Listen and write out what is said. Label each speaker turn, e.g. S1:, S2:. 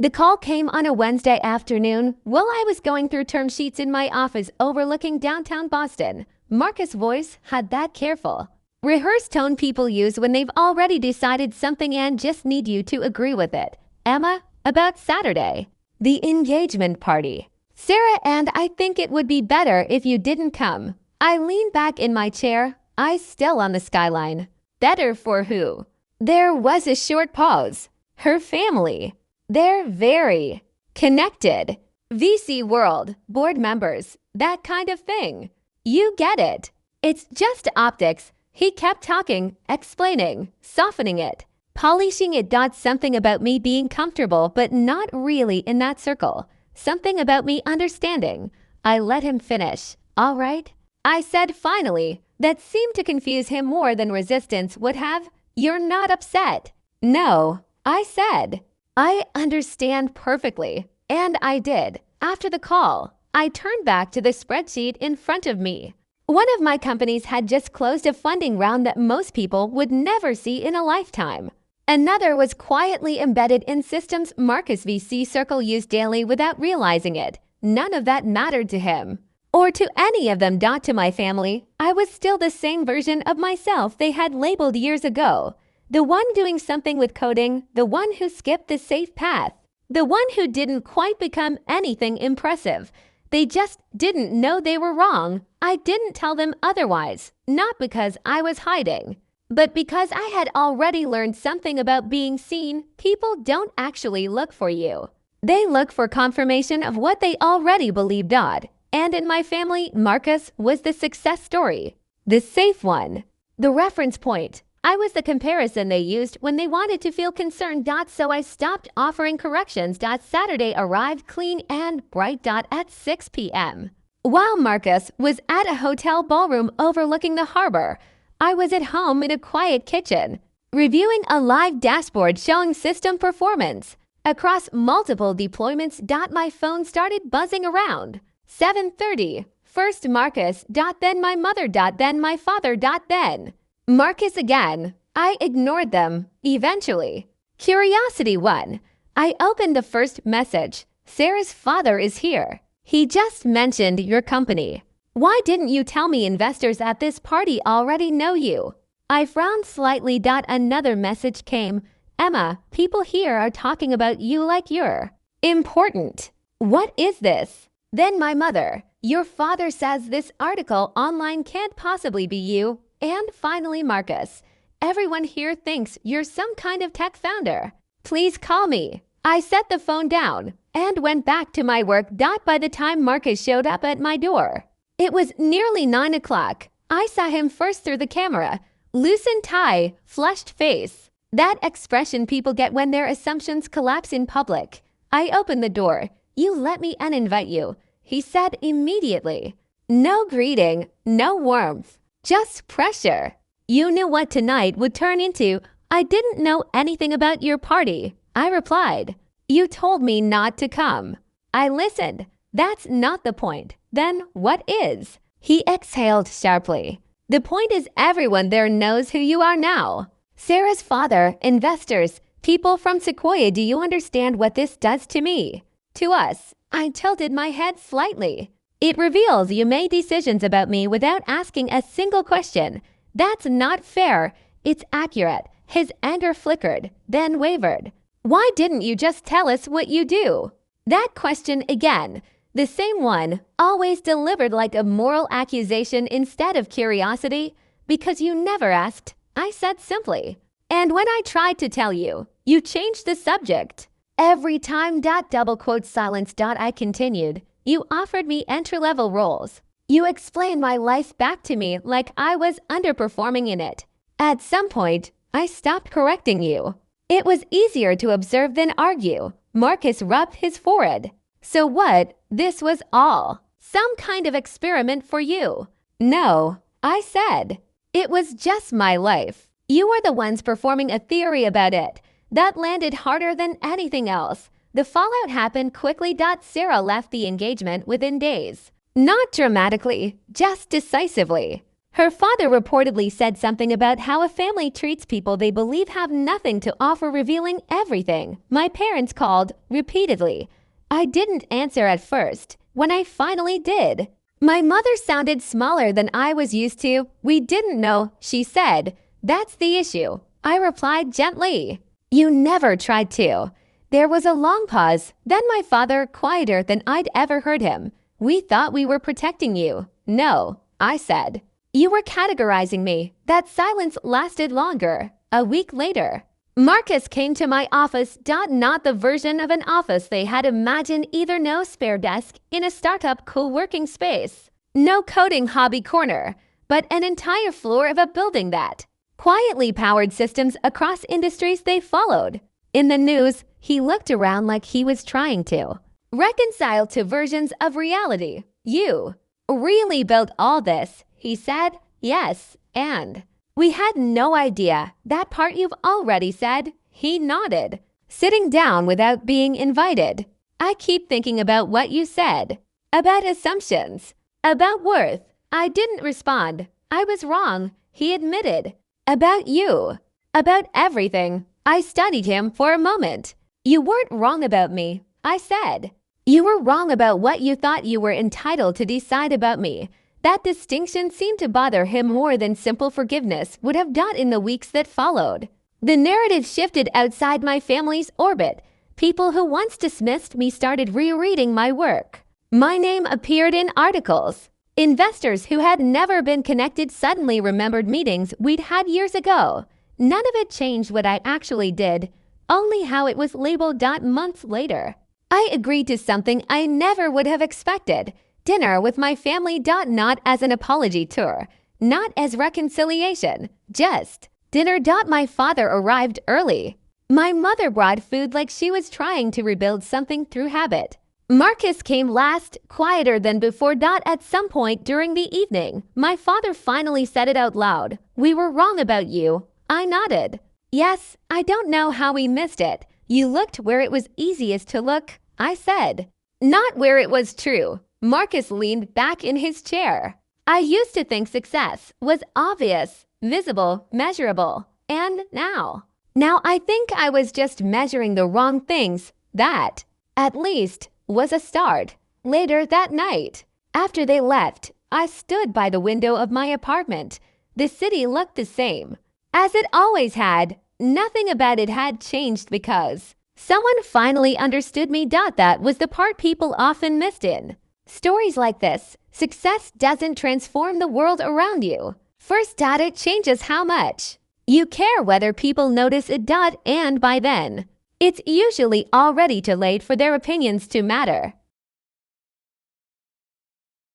S1: The call came on a Wednesday afternoon while I was going through term sheets in my office overlooking downtown Boston. Marcus' voice had that careful, rehearsed tone people use when they've already decided something and just need you to agree with it. Emma, about Saturday, the engagement party. Sarah and I think it would be better if you didn't come. I leaned back in my chair, eyes still on the skyline. Better for who? There was a short pause. Her family. They're very connected. VC world, board members, that kind of thing. You get it. It's just optics. He kept talking, explaining, softening it, polishing it. Something about me being comfortable, but not really in that circle. Something about me understanding. I let him finish. All right, I said finally. That seemed to confuse him more than resistance would have. You're not upset. No, I said. I understand perfectly. And I did. After the call, I turned back to the spreadsheet in front of me. One of my companies had just closed a funding round that most people would never see in a lifetime. Another was quietly embedded in systems Marcus' VC circle used daily without realizing it. None of that mattered to him. Or to any of them. To my family, I was still the same version of myself they had labeled years ago. The one doing something with coding, the one who skipped the safe path, the one who didn't quite become anything impressive. They just didn't know they were wrong. I didn't tell them otherwise, not because I was hiding, but because I had already learned something about being seen. People don't actually look for you. They look for confirmation of what they already believed. And in my family, Marcus was the success story, the safe one, the reference point. I was the comparison they used when they wanted to feel concerned. So I stopped offering corrections. Saturday arrived clean and bright. At 6 p.m. While Marcus was at a hotel ballroom overlooking the harbor, I was at home in a quiet kitchen, reviewing a live dashboard showing system performance across multiple deployments. My phone started buzzing around. 7:30. First Marcus. Then my mother. Then my father. Then Marcus again. I ignored them, eventually. Curiosity won. I opened the first message. Sarah's father is here. He just mentioned your company. Why didn't you tell me? Investors at this party already know you. I frowned slightly. Another message came. Emma, people here are talking about you like you're important. What is this? Then my mother. Your father says this article online can't possibly be you. And finally Marcus. Everyone here thinks you're some kind of tech founder. Please call me. I set the phone down and went back to my work. By the time Marcus showed up at my door, it was nearly 9 o'clock. I saw him first through the camera. Loosened tie, flushed face. That expression people get when their assumptions collapse in public. I opened the door. You let me uninvite you, he said immediately. No greeting, no warmth. Just pressure. You knew what tonight would turn into. I didn't know anything about your party, I replied. You told me not to come. I listened. That's not the point. Then what is? He exhaled sharply. The point is everyone there knows who you are now. Sarah's father, investors, people from Sequoia. Do you understand what this does to me? To us. I tilted my head slightly. It reveals you made decisions about me without asking a single question. That's not fair. It's accurate. His anger flickered, then wavered. Why didn't you just tell us what you do? That question again. The same one, always delivered like a moral accusation instead of curiosity. Because you never asked, I said simply. And when I tried to tell you, you changed the subject. Every time. Double quote silence. I continued. You offered me entry-level roles. You explained my life back to me like I was underperforming in it. At some point, I stopped correcting you. It was easier to observe than argue. Marcus rubbed his forehead. So what? This was all some kind of experiment for you. No, I said. It was just my life. You were the ones performing a theory about it. That landed harder than anything else. The fallout happened quickly. Sarah left the engagement within days. Not dramatically, just decisively. Her father reportedly said something about how a family treats people they believe have nothing to offer, revealing everything. My parents called repeatedly. I didn't answer at first. When I finally did, my mother sounded smaller than I was used to. We didn't know, she said. That's the issue. I replied gently. You never tried to. There was a long pause. Then my father, quieter than I'd ever heard him. We thought we were protecting you. No, I said. You were categorizing me. That silence lasted longer. A week later, Marcus came to my office. Not the version of an office they had imagined, either no spare desk in a startup co-working space, no coding hobby corner, but an entire floor of a building that quietly powered systems across industries they followed. In the news, he looked around like he was trying to reconcile two versions of reality. You really built all this, he said. Yes, and we had no idea. That part you've already said. He nodded, sitting down without being invited. I keep thinking about what you said, about assumptions, about worth. I didn't respond. I was wrong, he admitted. About you, about everything. I studied him for a moment. You weren't wrong about me, I said. You were wrong about what you thought you were entitled to decide about me. That distinction seemed to bother him more than simple forgiveness would have done in the weeks that followed. The narrative shifted outside my family's orbit. People who once dismissed me started rereading my work. My name appeared in articles. Investors who had never been connected suddenly remembered meetings we'd had years ago. None of it changed what I actually did, only how it was labeled. Months later, I agreed to something I never would have expected. Dinner with my family. Not as an apology tour, not as reconciliation, just dinner. My father arrived early. My mother brought food like she was trying to rebuild something through habit. Marcus came last, quieter than before. At some point during the evening, my father finally said it out loud. We were wrong about you. I nodded. Yes, I don't know how we missed it. You looked where it was easiest to look, I said. Not where it was true. Marcus leaned back in his chair. I used to think success was obvious, visible, measurable. And now I think I was just measuring the wrong things. That, at least, was a start. Later that night, after they left, I stood by the window of my apartment. The city looked the same, as it always had. Nothing about it had changed because someone finally understood me. That was the part people often missed in stories like this. Success doesn't transform the world around you. First, it changes how much you care, whether people notice it. And by then, it's usually already too late for their opinions to matter.